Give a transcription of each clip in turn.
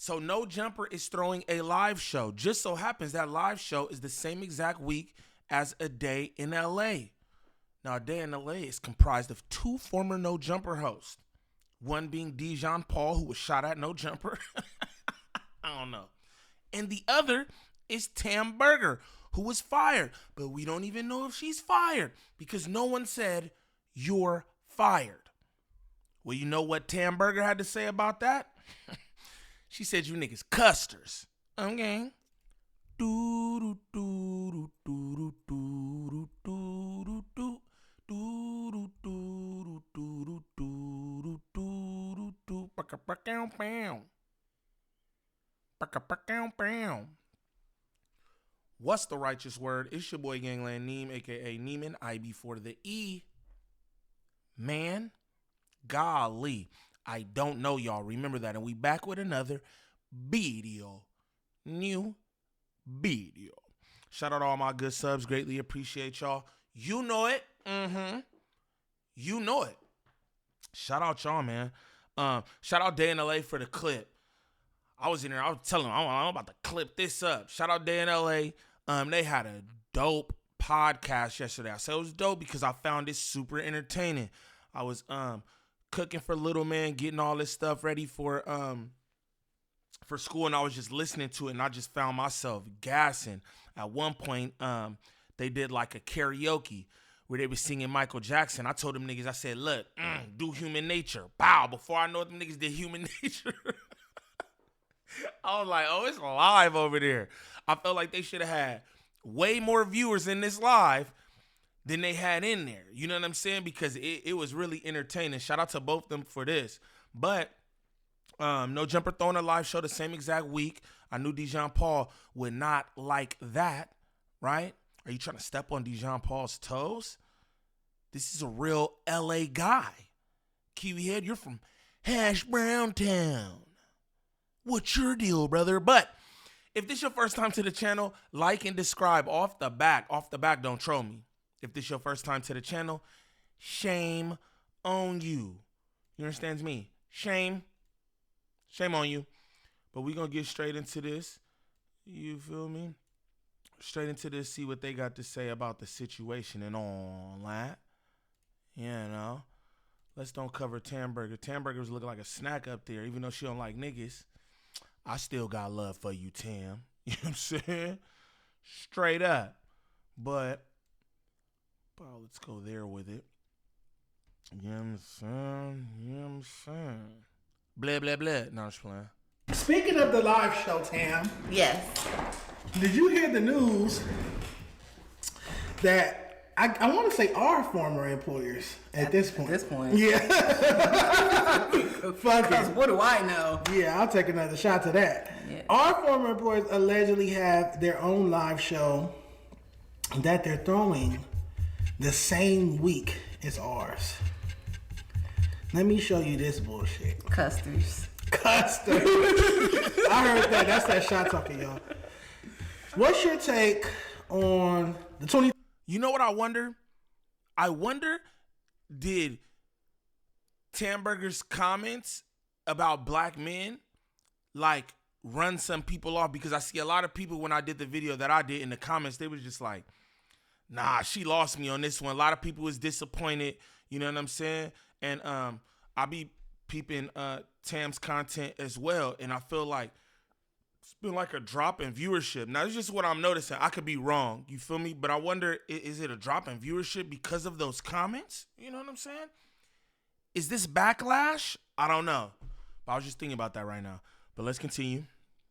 So No Jumper is throwing a live show. Just so happens that live show is the same exact week as A Day in LA. Now, A Day in LA is comprised of 2 former No Jumper hosts. One being Dejon Paul, who was shot at No Jumper. I don't know. And the other is Tam Berger, who was fired. But we don't even know if she's fired because no one said, "You're fired." Well, you know what Tam Berger had to say about that? She said, "You niggas custers." Okay. What's the righteous word? It's your boy Gangland Neem, aka Neiman, I before the E. Man, golly, I don't know, y'all. Remember that. And we back with another video. New video. Shout out to all my good subs. Greatly appreciate y'all. You know it. You know it. Shout out y'all, man. Shout out Day in LA for the clip. I was in there. I was telling them, I'm about to clip this up. Shout out Day in LA. They had a dope podcast yesterday. I said it was dope because I found it super entertaining. I was cooking for little man, getting all this stuff ready for school, and I was just listening to it, and I just found myself gassing. At one point, they did like a karaoke where they were singing Michael Jackson. I told them niggas, I said, look, do Human Nature. Bow. Before I know it, them niggas did Human Nature. I was like, oh, it's live over there. I felt like they should have had way more viewers in this live than they had in there. You know what I'm saying? Because it was really entertaining. Shout out to both of them for this. But No Jumper throwing a live show the same exact week. I knew Dejon Paul would not like that, right? Are you trying to step on Dejon Paul's toes? This is a real LA guy. Kiwi Head, you're from Hash Brown Town. What's your deal, brother? But if this your first time to the channel, like and describe off the back. Off the back, don't troll me. If this your first time to the channel, shame on you. You understand me? Shame on you. But we're going to get straight into this. You feel me? Straight into this, see what they got to say about the situation and all that. You know. Let's don't cover Tam Berger. Tam Berger was looking like a snack up there, even though she don't like niggas. I still got love for you, Tam. You know what I'm saying? Straight up. But let's go there with it. You know what I'm saying? You know what I'm saying? Blah, blah, blah. No, I'm just playing. Speaking of the live show, Tam. Yes. Did you hear the news that I want to say our former employers at this point? At this point. Yeah. Fuck Because it. what do I know? Yeah, I'll take another shot to that. Yeah. Our former employers allegedly have their own live show that they're throwing the same week as ours. Let me show you this bullshit. Custers. Custard. I heard that. That's that shot talking, y'all. What's your take on the 20? You know what I wonder? I wonder, did Tam Berger's comments about black men like run some people off? Because I see a lot of people when I did the video that I did in the comments, they was just like, nah, she lost me on this one. A lot of people was disappointed. You know what I'm saying? And I be peeping Tam's content as well, and I feel like it's been like a drop in viewership. Now, it's just what I'm noticing. I could be wrong. You feel me? But I wonder, is it a drop in viewership because of those comments? You know what I'm saying? Is this backlash? I don't know. But I was just thinking about that right now. But let's continue.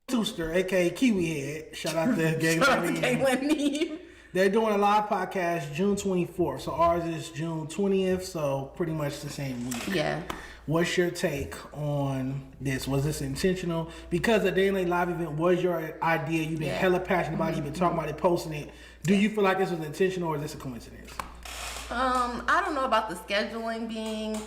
Tooster, a.k.a. Kiwi Head. Shout out to Gangland Neem. They're doing a live podcast June 24th. So ours is June 20th. So pretty much the same week. Yeah. What's your take on this? Was this intentional? Because the Day in LA live event was your idea. You've been hella passionate about it. You've been talking about it, posting it. Do you feel like this was intentional or is this a coincidence? I don't know about the scheduling being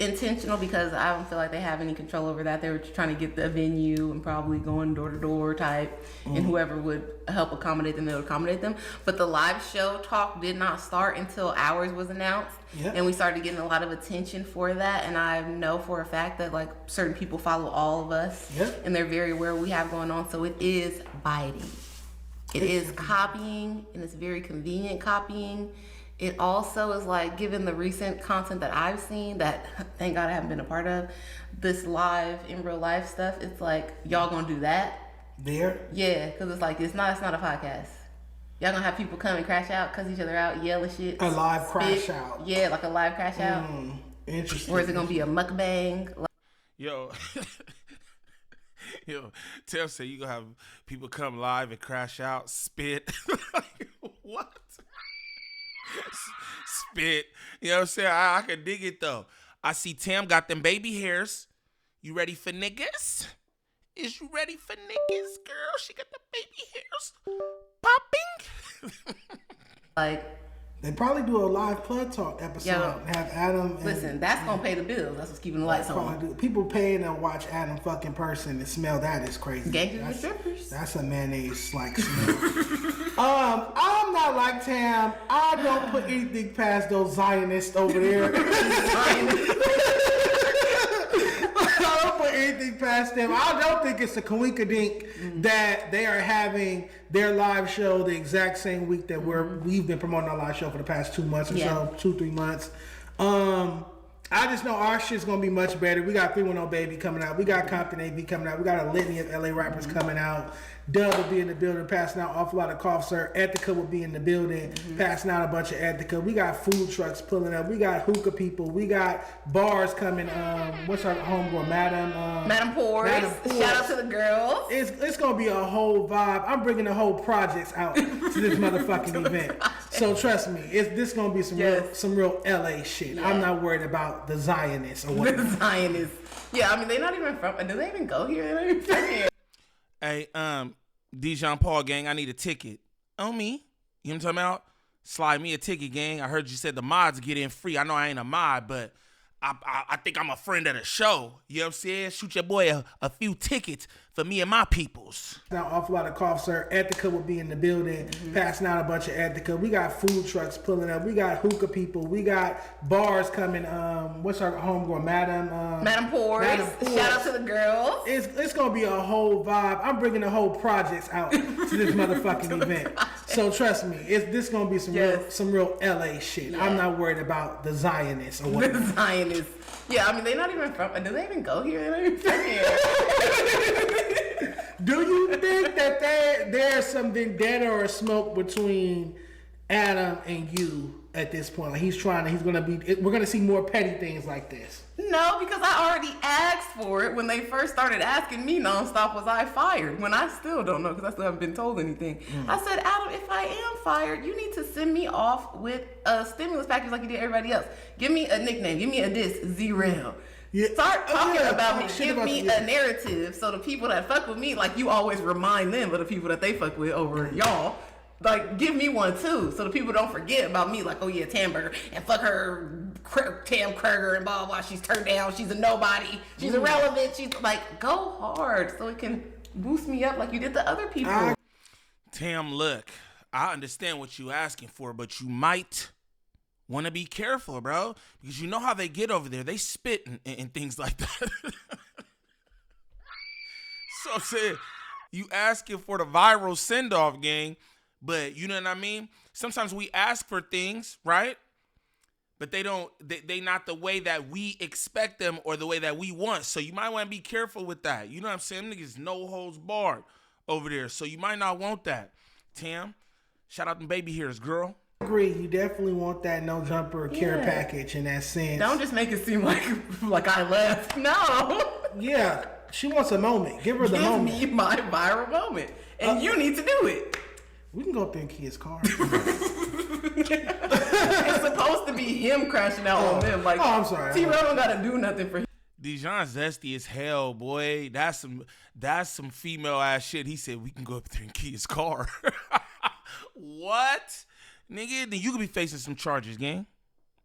intentional because I don't feel like they have any control over that. They were trying to get the venue and probably going door to door type, and whoever would help accommodate them, they would accommodate them. But the live show talk did not start until ours was announced, and we started getting a lot of attention for that. And I know for a fact that like certain people follow all of us, and they're very aware of what we have going on. So it is biting. It is copying, and it's very convenient copying. It also is like, given the recent content that I've seen that thank God I haven't been a part of, this live in real life stuff, it's like, y'all gonna do that? There? Yeah, because it's like, it's not a podcast. Y'all gonna have people come and crash out, cuss each other out, yell and shit. A live crash out. Yeah, like a live crash out. Interesting. Or is it gonna be a mukbang? Yo. Yo, Tim said you gonna have people come live and crash out, spit. Like, what? Spit. You know what I'm saying? I can dig it though. I see Tam got them baby hairs. You ready for niggas? Is you ready for niggas, girl? She got the baby hairs popping. Like, they probably do a live Plug Talk episode and have Adam. Listen, that's gonna pay the bills. That's what's keeping the lights on. People paying to watch Adam fucking person and smell that is crazy. Gangsters and strippers. That's a mayonnaise like smell. I'm not like Tam. I don't put anything past those Zionists over there. I don't put anything past them. I don't think it's a coinkydink that they are having their live show the exact same week that we've been promoting our live show for the past 2 months or so, 2-3 months. I just know our shit's gonna be much better. We got 310 Baby coming out. We got Compton AV coming out. We got a litany of LA rappers coming out. Dub will be in the building, passing out an awful lot of cough syrup. Ethica will be in the building, passing out a bunch of Ethica. We got food trucks pulling up. We got hookah people. We got bars coming. What's our homegirl, Madam Pours. Shout out to the girls. It's gonna be a whole vibe. I'm bringing the whole projects out to this motherfucking event. So trust me, this gonna be some real LA shit. I'm not worried about the Zionists or whatever. The Zionists. Yeah, I mean they're not even from. Do they even go here? They're not even from here. Hey, Dejon Paul gang, I need a ticket. On me. You know what I'm talking about? Slide me a ticket, gang. I heard you said the mods get in free. I know I ain't a mod, but I think I'm a friend of the show. You know what I'm saying? Shoot your boy a few tickets for me and my peoples. Now, an awful lot of cough syrup. Ethica will be in the building, passing out a bunch of Ethica. We got food trucks pulling up. We got hookah people. We got bars coming. What's our homegirl, Madam Pours. Shout out to the girls. It's gonna be a whole vibe. I'm bringing the whole projects out to this motherfucking event. So trust me, this gonna be some real LA shit. Yeah. I'm not worried about the Zionists or whatever. The Zionists. Yeah, I mean they're not even from. Do they even go here? They're not even from here. Do you think that there's some vendetta or smoke between Adam and you at this point? Like we're gonna see more petty things like this. No, because I already asked for it when they first started asking me nonstop, was I fired? When I still don't know because I still haven't been told anything. I said, Adam, if I am fired, you need to send me off with a stimulus package like you did everybody else. Give me a nickname. Give me a diss. Z-Rail. Yeah. Start talking about me. Give me a narrative so the people that fuck with me, like you always remind them of the people that they fuck with over y'all. Like, give me one too, so the people don't forget about me. Like, oh yeah, Tamberger, and fuck her, Tam Kroger, and blah blah. She's turned down. She's a nobody. She's irrelevant. She's like, go hard so it can boost me up like you did the other people. Tam, look, I understand what you asking for, but you might want to be careful, bro, because you know how they get over there. They spit and things like that. So I'm saying, you asking for the viral send off, gang. But you know what I mean? Sometimes we ask for things, right? But they not the way that we expect them or the way that we want. So you might want to be careful with that. You know what I'm saying? Them niggas no holds barred over there. So you might not want that. Tam, shout out them baby hairs, girl. I agree. You definitely want that no jumper care package in that sense. Don't just make it seem like I left. No. Yeah. She wants a moment. Give her the moment. Give me my viral moment. And you need to do it. We can go up there in Kia's car. It's supposed to be him crashing out on them. Like, I'm sorry. T-Rail don't gotta do nothing for him. Dejon's zesty as hell, boy. That's some female ass shit. He said we can go up there in Kia's car. What? Nigga, then you could be facing some charges, gang.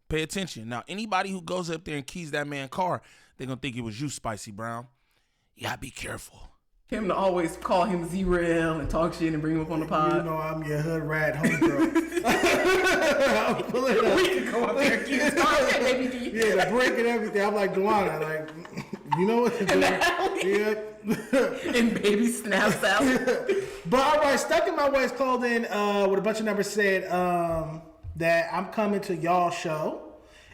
Pay attention. Now, anybody who goes up there and keys that man's car, they're going to think it was you, Spicy Brown. You got to be careful. Him to always call him Z-Rail and talk shit and bring him up on the pod. You know I'm your hood rat homegirl. I'll pull it up. We can go up there and keep his car, baby. Yeah, the brick and everything. I'm like, Duana, like, you know what to do. Yep. And baby snaps out. But all right, Stuck in My Waist Clothing with a bunch of numbers said that I'm coming to y'all show.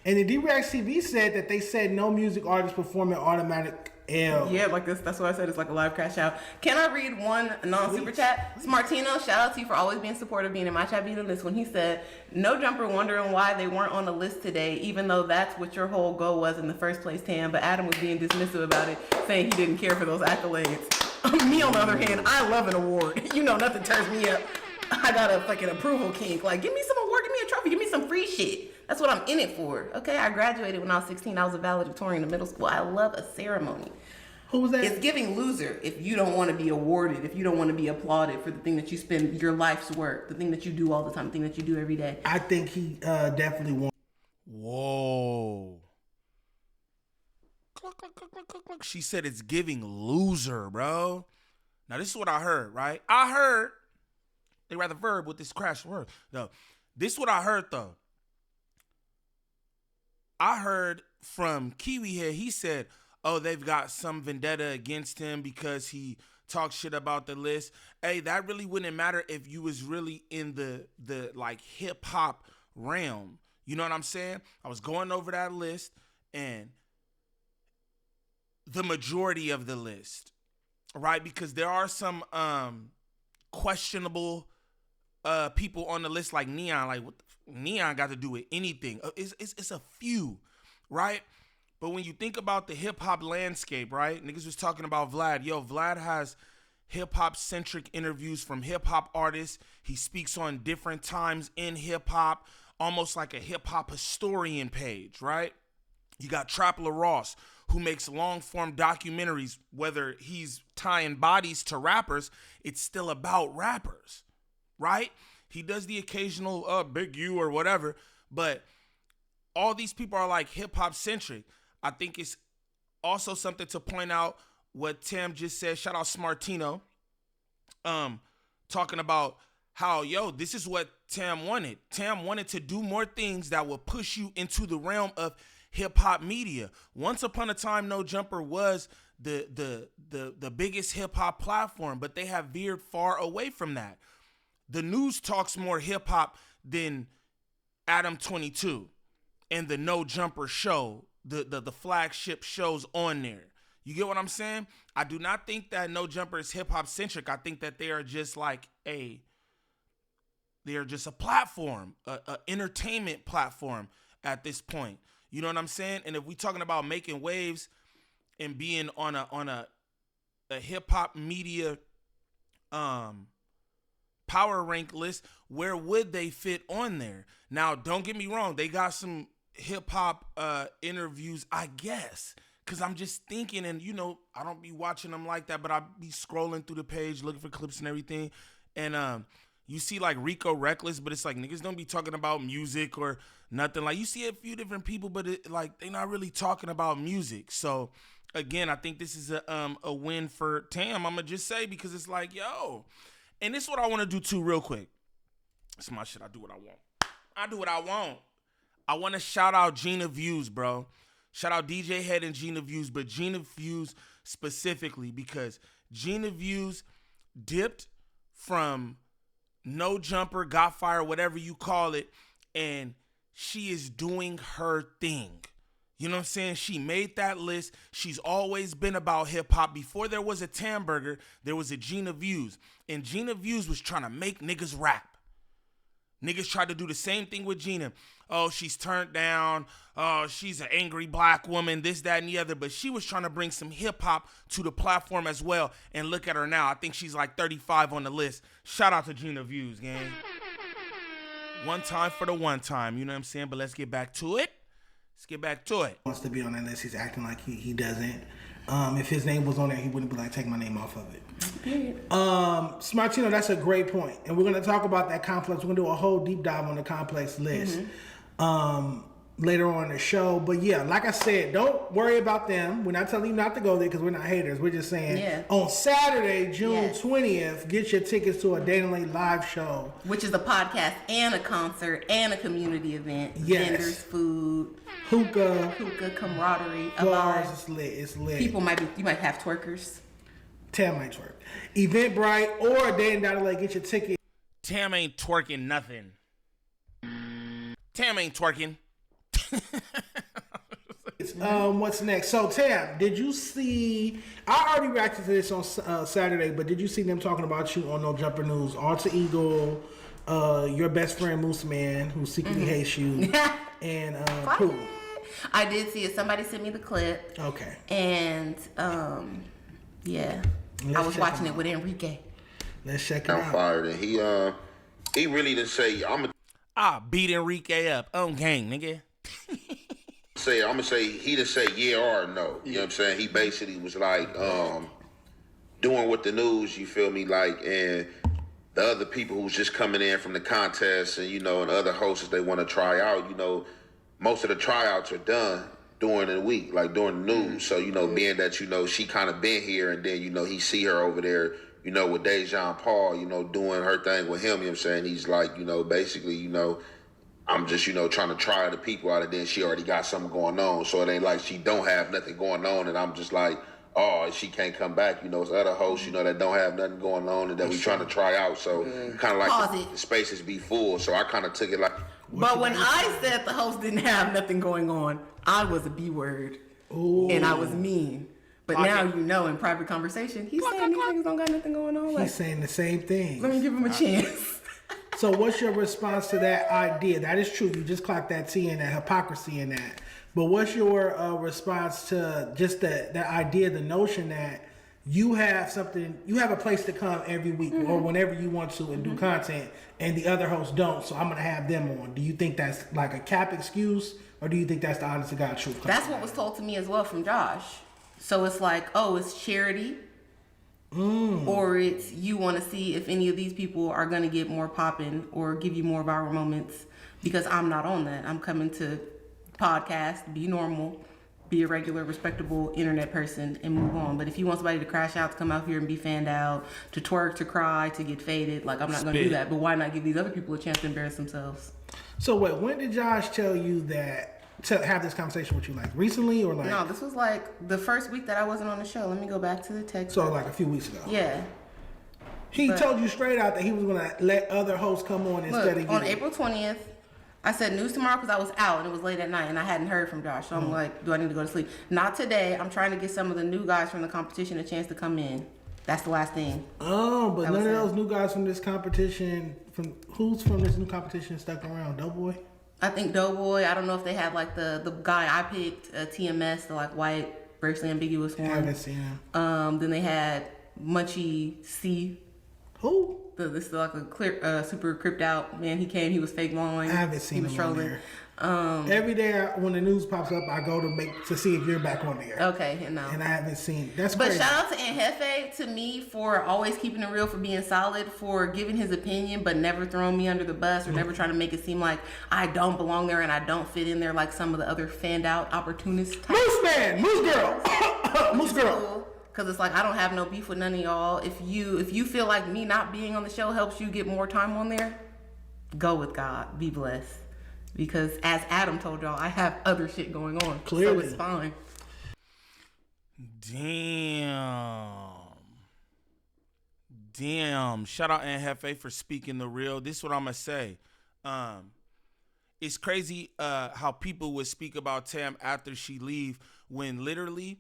And the D-React TV said that they said no music artist performing automatic L. Yeah, like this. That's what I said. It's like a live cash out. Can I read one non-super chat? Smartino, shout out to you for always being supportive, being in my chat being the list. When he said, "No jumper wondering why they weren't on the list today, even though that's what your whole goal was in the first place, Tam." But Adam was being dismissive about it, saying he didn't care for those accolades. Me, on the other hand, I love an award. You know, nothing turns me up. I got a fucking approval kink. Like, give me some award, give me a trophy, give me some free shit. That's what I'm in it for. Okay, I graduated when I was 16. I was a valedictorian in middle school. I love a ceremony. Who was that? It's giving loser if you don't want to be awarded, if you don't want to be applauded for the thing that you spend your life's work, the thing that you do all the time, the thing that you do every day. I think he definitely won. Whoa. Cluck, cluck, cluck, cluck, cluck, cluck. She said it's giving loser, bro. Now, this is what I heard, right? I heard, they rather verb with this crash word. No, this is what I heard, though. I heard from Kiwi Head, he said, oh, they've got some vendetta against him because he talked shit about the list. Hey, that really wouldn't matter if you was really in the like hip hop realm. You know what I'm saying? I was going over that list, and the majority of the list, right? Because there are some questionable people on the list, like Neon. Like, what Neon got to do with anything? It's a few, right? But when you think about the hip-hop landscape, right? Niggas was talking about Vlad. Yo, Vlad has hip-hop-centric interviews from hip-hop artists. He speaks on different times in hip-hop, almost like a hip-hop historian page, right? You got Trapler Ross, who makes long-form documentaries. Whether he's tying bodies to rappers, it's still about rappers, right? He does the occasional Big U or whatever, but all these people are like hip-hop-centric. I think it's also something to point out what Tam just said. Shout out Smartino. Talking about how, yo, this is what Tam wanted. Tam wanted to do more things that would push you into the realm of hip-hop media. Once upon a time, No Jumper was the biggest hip-hop platform, but they have veered far away from that. The news talks more hip-hop than Adam22 and the No Jumper show, the flagship shows on there. You get what I'm saying? I do not think that No Jumper is hip-hop centric. I think that they are just like they are just a platform, a entertainment platform at this point. You know what I'm saying? And if we talking about making waves and being on a hip-hop media power rank list, where would they fit on there? Now, don't get me wrong. They got some hip-hop interviews, I guess, because I'm just thinking, and, you know, I don't be watching them like that, but I be scrolling through the page looking for clips and everything, and you see, like, Rico Reckless, but it's like niggas don't be talking about music or nothing. Like, you see a few different people, but they not really talking about music. So, again, I think this is a win for Tam, I'm going to just say, because it's like, yo, and this is what I want to do, too, real quick. It's my shit. I do what I want. I do what I want. I want to shout out Gina Views, bro. Shout out DJ Head and Gina Views, but Gina Views specifically, because Gina Views dipped from No Jumper, Got Fire, whatever you call it, and she is doing her thing. You know what I'm saying? She made that list. She's always been about hip-hop. Before there was a Tamburger, there was a Gina Views, and Gina Views was trying to make niggas rap. Niggas tried to do the same thing with Gina. Oh, she's turned down. Oh, she's an angry black woman, this, that, and the other. But she was trying to bring some hip-hop to the platform as well. And look at her now. I think she's like 35 on the list. Shout out to Gina Views, gang. One time for the one time. You know what I'm saying? But let's get back to it. Let's get back to it. Wants to be on that list. He's acting like he doesn't. If his name was on there, he wouldn't be like, take my name off of it. Smartino, that's a great point. And we're going to talk about that complex. We're going to do a whole deep dive on the complex list. later on in the show. But yeah, like I said, don't worry about them. We're not telling you not to go there because we're not haters. We're just saying on Saturday, June 20th, get your tickets to a Day and Late live show. Which is a podcast and a concert and a community event. Yes. Vendors, food, hookah, camaraderie. Bars, it's lit. It's lit. You might have twerkers. Tam might twerk. Eventbrite or Day and Late, get your ticket. Tam ain't twerking nothing. Tam ain't twerking. What's next? So Tam, did you see? I already reacted to this on Saturday, but did you see them talking about you on No Jumper News? Alter Ego, your best friend Moose Man, who secretly hates you, and Pooh. I did see it. Somebody sent me the clip. Okay. And yeah, I was watching it with Enrique. Let's check it out. I'm fired, and he really didn't say I beat Enrique up on gang, nigga. I'm gonna say he didn't say yeah or no. You know what I'm saying? He basically was like doing with the news, you feel me, like, and the other people who's just coming in from the contest and, you know, and other hosts they want to try out, you know, most of the tryouts are done during the week, like during the news. So, you know, being that, you know, she kind of been here and then, you know, he see her over there, you know, with Dejon Paul, you know, doing her thing with him, you know what I'm saying? He's like, you know, basically, you know, I'm just, you know, trying to try the people out, and then she already got something going on. So it ain't like she don't have nothing going on, and I'm just like, oh, she can't come back. You know, it's other hosts, you know, that don't have nothing going on and that we trying to try out. So kind of like the spaces be full. So I kind of took it like. But when I said the host didn't have nothing going on, I was a B word. Ooh. And I was mean. But now you know, in private conversation, he's saying these niggas don't got nothing going on. He's saying the same thing. Let me give him a chance. So what's your response to that idea? That is true. You just clocked that T and that hypocrisy in that. But what's your response to just that idea, the notion that you have something, you have a place to come every week or whenever you want to and do content, and the other hosts don't, so I'm going to have them on. Do you think that's like a cap excuse, or do you think that's the honest to God truth? That's what was told to me as well from Josh. So it's like, oh, it's charity. Or it's you want to see if any of these people are going to get more popping or give you more viral moments, because I'm not on that. I'm coming to podcast, be normal, be a regular, respectable internet person, and move on. But if you want somebody to crash out, to come out here and be fanned out, to twerk, to cry, to get faded, like, I'm not going to do that. But why not give these other people a chance to embarrass themselves? So wait, when did Josh tell you that, to have this conversation with you, like recently or like? No, this was like the first week that I wasn't on the show. Let me go back to the text. So like a few weeks ago. Yeah. He told you straight out that he was going to let other hosts come on instead of you. On April 20th, I said news tomorrow because I was out and it was late at night and I hadn't heard from Josh. So I'm like, do I need to go to sleep? Not today. I'm trying to get some of the new guys from the competition a chance to come in. That's the last thing. Oh, but none of those new guys from this competition, who's from this new competition stuck around? Doughboy? I think Doughboy. I don't know if they had like the guy I picked, TMS, the like white, racially ambiguous one. I haven't seen him. Then they had Munchie C. Who? This is like a clear, super cripped out man. He came. He was fake mauling. I haven't seen him trolling. on there. Every day when the news pops up, I go to see if you're back on there. Okay, no. And I haven't seen. That's but crazy. Shout out to Jefe to me for always keeping it real, for being solid, for giving his opinion, but never throwing me under the bus or never trying to make it seem like I don't belong there and I don't fit in there like some of the other fanned out opportunists. Moose man, Moose girl, Moose girl. Cool. Cause it's like I don't have no beef with none of y'all. If you feel like me not being on the show helps you get more time on there, go with God. Be blessed. Because as Adam told y'all, I have other shit going on. Clearly. So it's fine. Damn. Shout out Jefe for speaking the real. This is what I'm going to say. It's crazy how people would speak about Tam after she leave when literally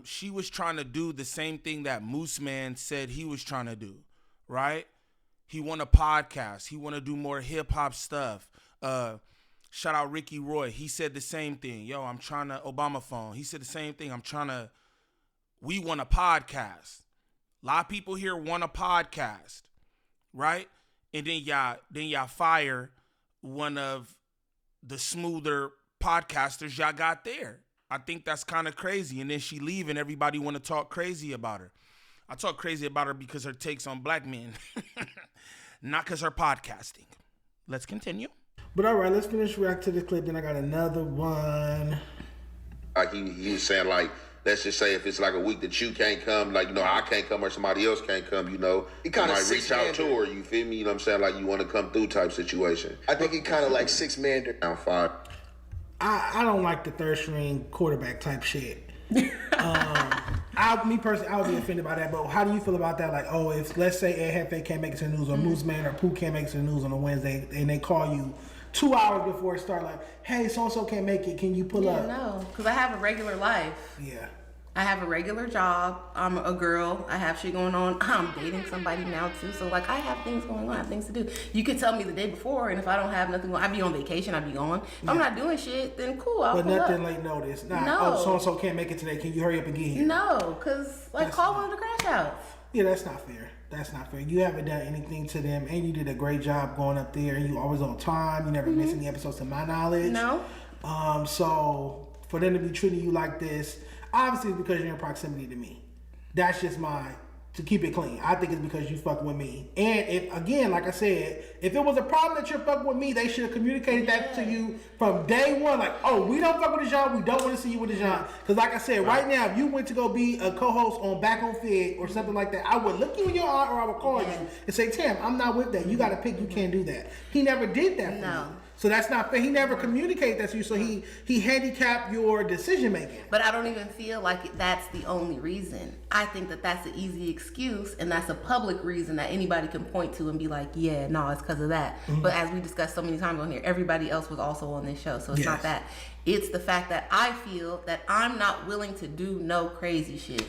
she was trying to do the same thing that Moose Man said he was trying to do, right? He want a podcast. He want to do more hip-hop stuff. Shout out Ricky Roy. He said the same thing. Yo, I'm trying to Obama phone. He said the same thing. We want a podcast. A lot of people here want a podcast, right? And then y'all fire one of the smoother podcasters y'all got there. I think that's kind of crazy. And then she leave and everybody want to talk crazy about her. I talk crazy about her because her takes on black men, not because her podcasting. Let's continue. But all right, let's finish react to this clip. Then I got another one. Like he was saying, like, let's just say if it's like a week that you can't come, like, you know, I can't come or somebody else can't come, you know, He kinda might reach out to her, you feel me? You know what I'm saying? Like, you want to come through type situation. I think he kind of like six-man. Down 5. I don't like the third string quarterback type shit. Me personally, I would be offended by that. But how do you feel about that? Like, oh, if let's say Ed Hefe can't make it to the news, or Moose Man or Pooh can't make it to the news on a Wednesday, and they call you 2 hours before it starts, like, hey, so and so can't make it. Can you pull up? No, because I have a regular life. Yeah. I have a regular job. I'm a girl. I have shit going on. I'm dating somebody now too. So like I have things going on. I have things to do. You could tell me the day before, and if I don't have nothing going, I'd be on vacation. I'd be gone. If I'm not doing shit, then cool. I'll But pull nothing up. late notice. Nah, No. oh, so and so can't make it today. Can you hurry up and get here? No, because like call one of the crash outs. Yeah, that's not fair. That's not fair. You haven't done anything to them, and you did a great job going up there. You always on time. You never miss any episodes, to my knowledge. No. So for them to be treating you like this, obviously it's because you're in proximity to me. That's just to keep it clean. I think it's because you fuck with me. And if, again, like I said, if it was a problem that you're fucking with me, they should have communicated that to you from day one. Like, oh, we don't fuck with Dejon. We don't want to see you with Dejon. Because like I said, right now, if you went to go be a co-host on Back on Fid or something like that, I would look you in your eye or I would call you and say, Tam, I'm not with that. You got to pick. You can't do that. He never did that for you. So that's not fair. He never communicated that to you. So he handicapped your decision making. But I don't even feel like that's the only reason. I think that that's an easy excuse, and that's a public reason that anybody can point to and be like, yeah, no, it's because of that. Mm-hmm. But as we discussed so many times on here, everybody else was also on this show. So it's not that. It's the fact that I feel that I'm not willing to do no crazy shit.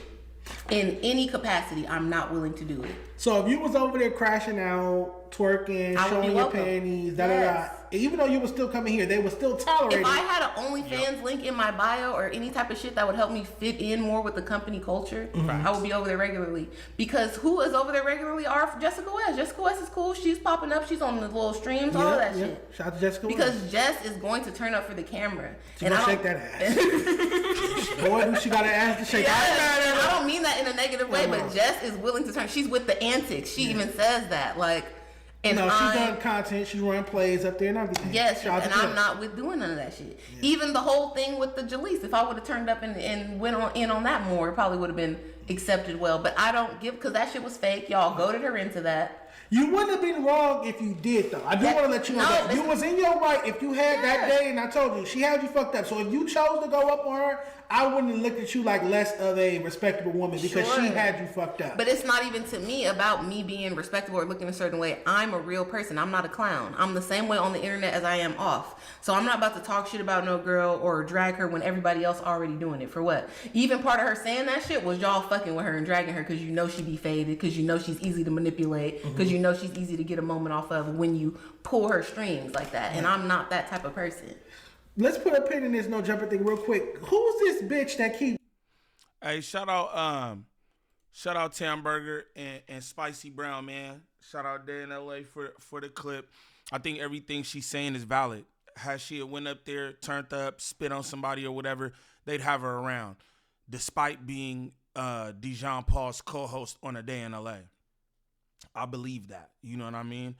In any capacity, I'm not willing to do it. So if you was over there crashing out, twerking, showing your panties, even though you were still coming here, they would still tolerate it. If I had an OnlyFans link in my bio or any type of shit that would help me fit in more with the company culture, I would be over there regularly. Because who is over there regularly are Jessica West. Jessica West is cool. She's popping up. She's on the little streams, all of that shit. Shout out to Jessica West. Because Jess is going to turn up for the camera. She gonna shake that ass. Boy, she got an ass to shake. I don't mean that in a negative way, but Jess is willing to turn. She's with the antics. She even says that. Like, and she's done content. She's running plays up there and everything. Yes, and I'm not with doing none of that shit. Yeah. Even the whole thing with the Jalise, if I would have turned up and went in on that more, it probably would have been accepted well. But I don't give, because that shit was fake. Y'all goaded her into that. You wouldn't have been wrong if you did, though. I do want to let you know that. You was in your right if you had that day, and I told you, she had you fucked up. So if you chose to go up on her, I wouldn't have looked at you like less of a respectable woman because she had you fucked up. But it's not even to me about me being respectable or looking a certain way. I'm a real person. I'm not a clown. I'm the same way on the internet as I am off. So I'm not about to talk shit about no girl or drag her when everybody else already doing it. For what? Even part of her saying that shit was y'all fucking with her and dragging her because you know she be faded, because you know she's easy to manipulate, because you know she's easy to get a moment off of when you pull her strings like that. And I'm not that type of person. Let's put a pin in this no jumper thing real quick. Who's this bitch that keep? Hey, shout out Tam Burger and Spicy Brown, man. Shout out Day in LA for the clip. I think everything she's saying is valid. Had she went up there, turned up, spit on somebody or whatever, they'd have her around, despite being Dejon Paul's co-host on A Day in LA. I believe that. You know what I mean?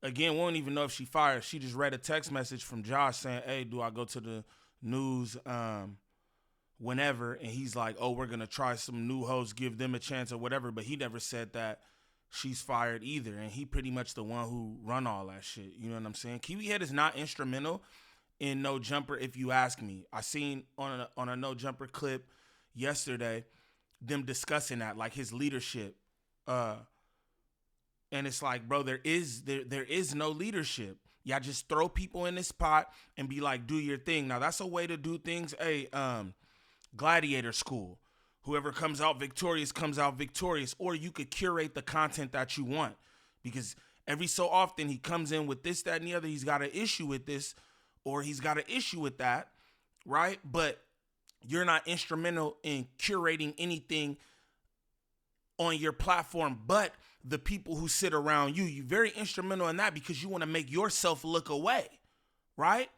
Again, we don't even know if she fired. She just read a text message from Josh saying, hey, do I go to the news whenever? And he's like, oh, we're going to try some new hosts, give them a chance or whatever. But he never said that she's fired either. And he pretty much the one who run all that shit. You know what I'm saying? Kiwi Head is not instrumental in No Jumper, if you ask me. I seen on a No Jumper clip yesterday them discussing that, like his leadership. And it's like, bro, there is no leadership. Y'all just throw people in this pot and be like, do your thing. Now, that's a way to do things. Hey, gladiator school. Whoever comes out victorious comes out victorious. Or you could curate the content that you want. Because every so often he comes in with this, that, and the other. He's got an issue with this or he's got an issue with that, right? But you're not instrumental in curating anything on your platform, but the people who sit around you. You're very instrumental in that because you want to make yourself look away, right?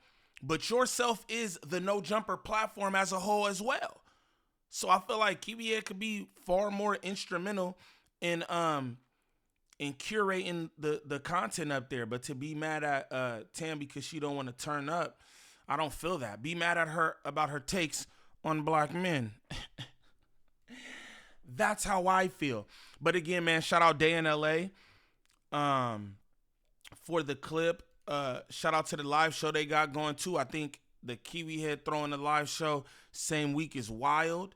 But yourself is the No Jumper platform as a whole as well. So I feel like Kiwi could be far more instrumental in and curating the content up there. But to be mad at Tam because she don't want to turn up, I don't feel that. Be mad at her about her takes on black men. That's how I feel. But again, man, shout out Day in LA for the clip. Shout out to the live show they got going too. I think the Kiwi Head throwing the live show same week is wild.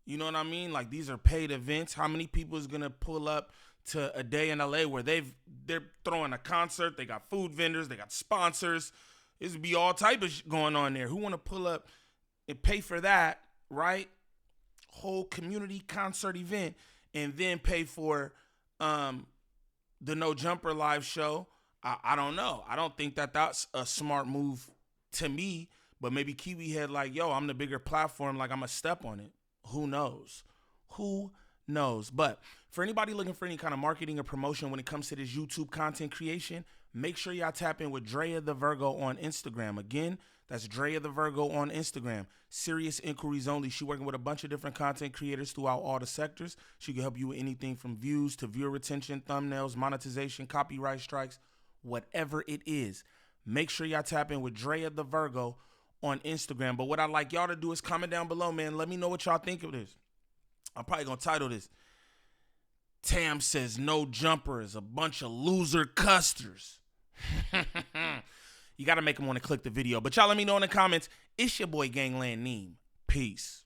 You know what I mean? Like, these are paid events. How many people is gonna pull up to a Day in LA where they're throwing a concert? They got food vendors, they got sponsors. This would be all type of going on there. Who want to pull up and pay for that, right? Whole community concert event, and then pay for the No Jumper live show. I don't know. I don't think that's a smart move to me, but maybe Kiwi Head like, yo, I'm the bigger platform, like I'm going to step on it. Who knows? Who knows? But for anybody looking for any kind of marketing or promotion when it comes to this YouTube content creation, make sure y'all tap in with Drea the Virgo on Instagram. Again, that's Drea the Virgo on Instagram. Serious inquiries only. She working with a bunch of different content creators throughout all the sectors. She can help you with anything from views to viewer retention, thumbnails, monetization, copyright strikes, whatever it is. Make sure y'all tap in with Drea the Virgo on Instagram. But what I'd like y'all to do is comment down below, man. Let me know what y'all think of this. I'm probably going to title this, Tam says No Jumper is a bunch of loser custers. You got to make them want to click the video. But y'all let me know in the comments. It's your boy Gangland Neem. Peace.